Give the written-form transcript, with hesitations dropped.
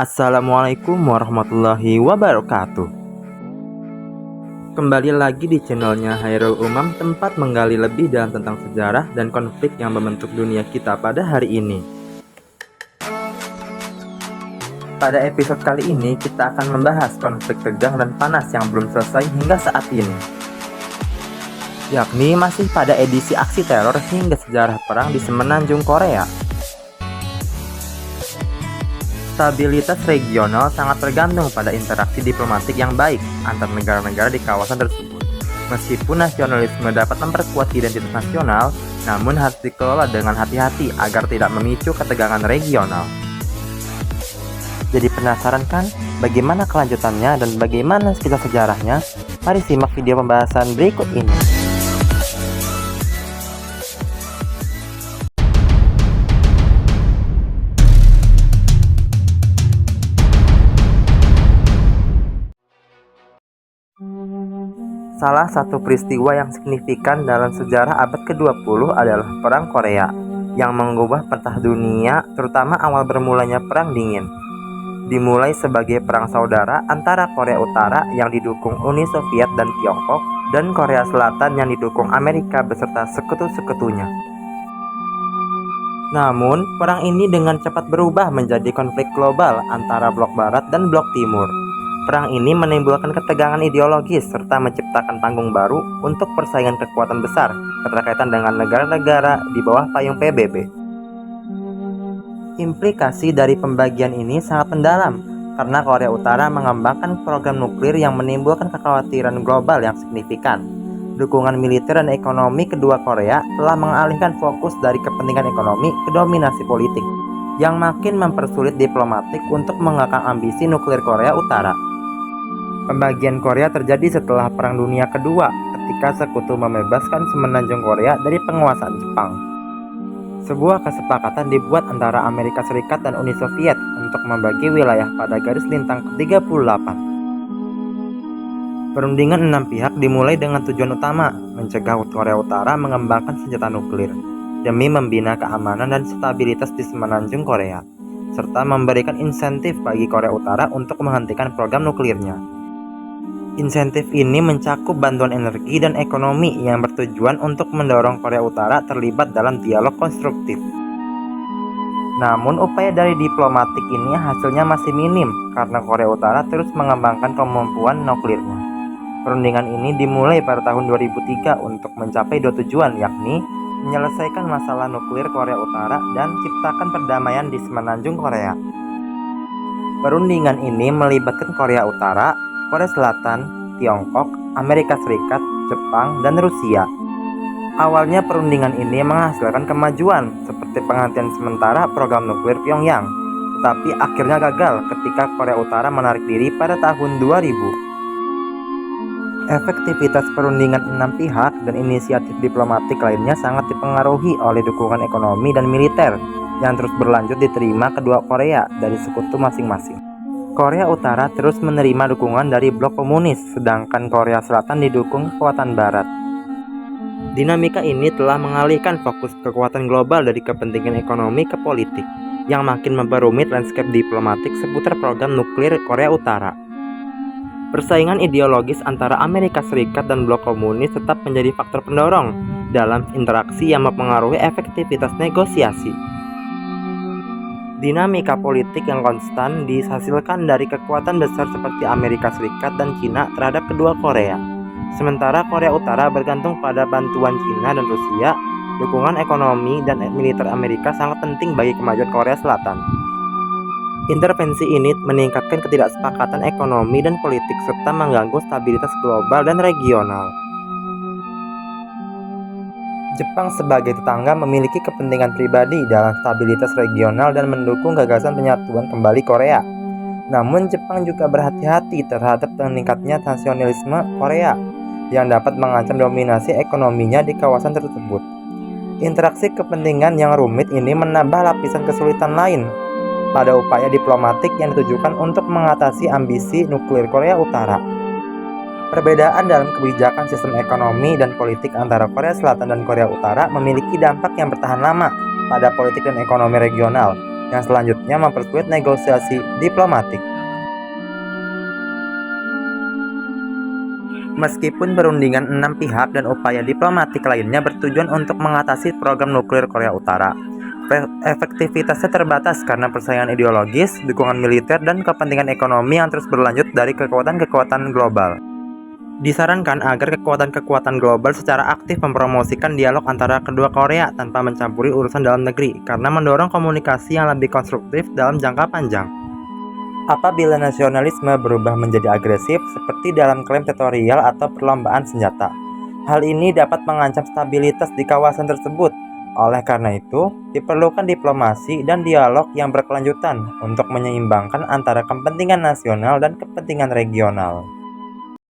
Assalamualaikum warahmatullahi wabarakatuh. Kembali lagi di channelnya Hairul Umam, tempat menggali lebih dalam tentang sejarah dan konflik yang membentuk dunia kita pada hari ini. Pada episode kali ini kita akan membahas konflik tegang dan panas yang belum selesai hingga saat ini, yakni masih pada edisi aksi teror hingga sejarah perang di Semenanjung Korea. Stabilitas regional sangat tergantung pada interaksi diplomatik yang baik antar negara-negara di kawasan tersebut. Meskipun nasionalisme dapat memperkuat identitas nasional, namun harus dikelola dengan hati-hati agar tidak memicu ketegangan regional. Jadi penasaran kan bagaimana kelanjutannya dan bagaimana kisah sejarahnya? Mari simak video pembahasan berikut ini. Salah satu peristiwa yang signifikan dalam sejarah abad ke-20 adalah Perang Korea yang mengubah peta dunia, terutama awal bermulanya Perang Dingin. Dimulai sebagai perang saudara antara Korea Utara yang didukung Uni Soviet dan Tiongkok dan Korea Selatan yang didukung Amerika beserta sekutu-sekutunya. Namun, perang ini dengan cepat berubah menjadi konflik global antara blok barat dan blok timur. Perang ini menimbulkan ketegangan ideologis serta menciptakan panggung baru untuk persaingan kekuatan besar keterkaitan dengan negara-negara di bawah payung PBB. Implikasi dari pembagian ini sangat mendalam karena Korea Utara mengembangkan program nuklir yang menimbulkan kekhawatiran global yang signifikan. Dukungan militer dan ekonomi kedua Korea telah mengalihkan fokus dari kepentingan ekonomi ke dominasi politik, yang makin mempersulit diplomatik untuk mengekang ambisi nuklir Korea Utara. Pembagian Korea terjadi setelah Perang Dunia Kedua ketika sekutu membebaskan Semenanjung Korea dari penguasaan Jepang. Sebuah kesepakatan dibuat antara Amerika Serikat dan Uni Soviet untuk membagi wilayah pada garis lintang ke-38. Perundingan 6 pihak dimulai dengan tujuan utama mencegah Korea Utara mengembangkan senjata nuklir demi membina keamanan dan stabilitas di Semenanjung Korea, serta memberikan insentif bagi Korea Utara untuk menghentikan program nuklirnya. Insentif ini mencakup bantuan energi dan ekonomi yang bertujuan untuk mendorong Korea Utara terlibat dalam dialog konstruktif. Namun upaya dari diplomatik ini hasilnya masih minim karena Korea Utara terus mengembangkan kemampuan nuklirnya. Perundingan ini dimulai pada tahun 2003 untuk mencapai dua tujuan, yakni menyelesaikan masalah nuklir Korea Utara dan ciptakan perdamaian di Semenanjung Korea. Perundingan ini melibatkan Korea Utara, Korea Selatan, Tiongkok, Amerika Serikat, Jepang, dan Rusia. Awalnya perundingan ini menghasilkan kemajuan seperti penghentian sementara program nuklir Pyongyang, tetapi akhirnya gagal ketika Korea Utara menarik diri pada tahun 2000. Efektivitas perundingan 6 pihak dan inisiatif diplomatik lainnya sangat dipengaruhi oleh dukungan ekonomi dan militer yang terus berlanjut diterima kedua Korea dari sekutu masing-masing. Korea Utara terus menerima dukungan dari blok komunis, sedangkan Korea Selatan didukung kekuatan barat. Dinamika ini telah mengalihkan fokus kekuatan global dari kepentingan ekonomi ke politik, yang makin memperumit lanskap diplomatik seputar program nuklir Korea Utara. Persaingan ideologis antara Amerika Serikat dan blok komunis tetap menjadi faktor pendorong dalam interaksi yang mempengaruhi efektivitas negosiasi. Dinamika politik yang konstan dihasilkan dari kekuatan besar seperti Amerika Serikat dan Cina terhadap kedua Korea. Sementara Korea Utara bergantung pada bantuan Cina dan Rusia, dukungan ekonomi dan militer Amerika sangat penting bagi kemajuan Korea Selatan. Intervensi ini meningkatkan ketidaksepakatan ekonomi dan politik serta mengganggu stabilitas global dan regional. Jepang sebagai tetangga memiliki kepentingan pribadi dalam stabilitas regional dan mendukung gagasan penyatuan kembali Korea. Namun Jepang juga berhati-hati terhadap meningkatnya nasionalisme Korea yang dapat mengancam dominasi ekonominya di kawasan tersebut. Interaksi kepentingan yang rumit ini menambah lapisan kesulitan lain pada upaya diplomatik yang ditujukan untuk mengatasi ambisi nuklir Korea Utara. Perbedaan dalam kebijakan sistem ekonomi dan politik antara Korea Selatan dan Korea Utara memiliki dampak yang bertahan lama pada politik dan ekonomi regional, yang selanjutnya mempersulit negosiasi diplomatik. Meskipun perundingan 6 pihak dan upaya diplomatik lainnya bertujuan untuk mengatasi program nuklir Korea Utara, efektivitasnya terbatas karena persaingan ideologis, dukungan militer, dan kepentingan ekonomi yang terus berlanjut dari kekuatan-kekuatan global. Disarankan agar kekuatan-kekuatan global secara aktif mempromosikan dialog antara kedua Korea tanpa mencampuri urusan dalam negeri, karena mendorong komunikasi yang lebih konstruktif dalam jangka panjang. Apabila nasionalisme berubah menjadi agresif, seperti dalam klaim teritorial atau perlombaan senjata, hal ini dapat mengancam stabilitas di kawasan tersebut. Oleh karena itu, diperlukan diplomasi dan dialog yang berkelanjutan untuk menyeimbangkan antara kepentingan nasional dan kepentingan regional.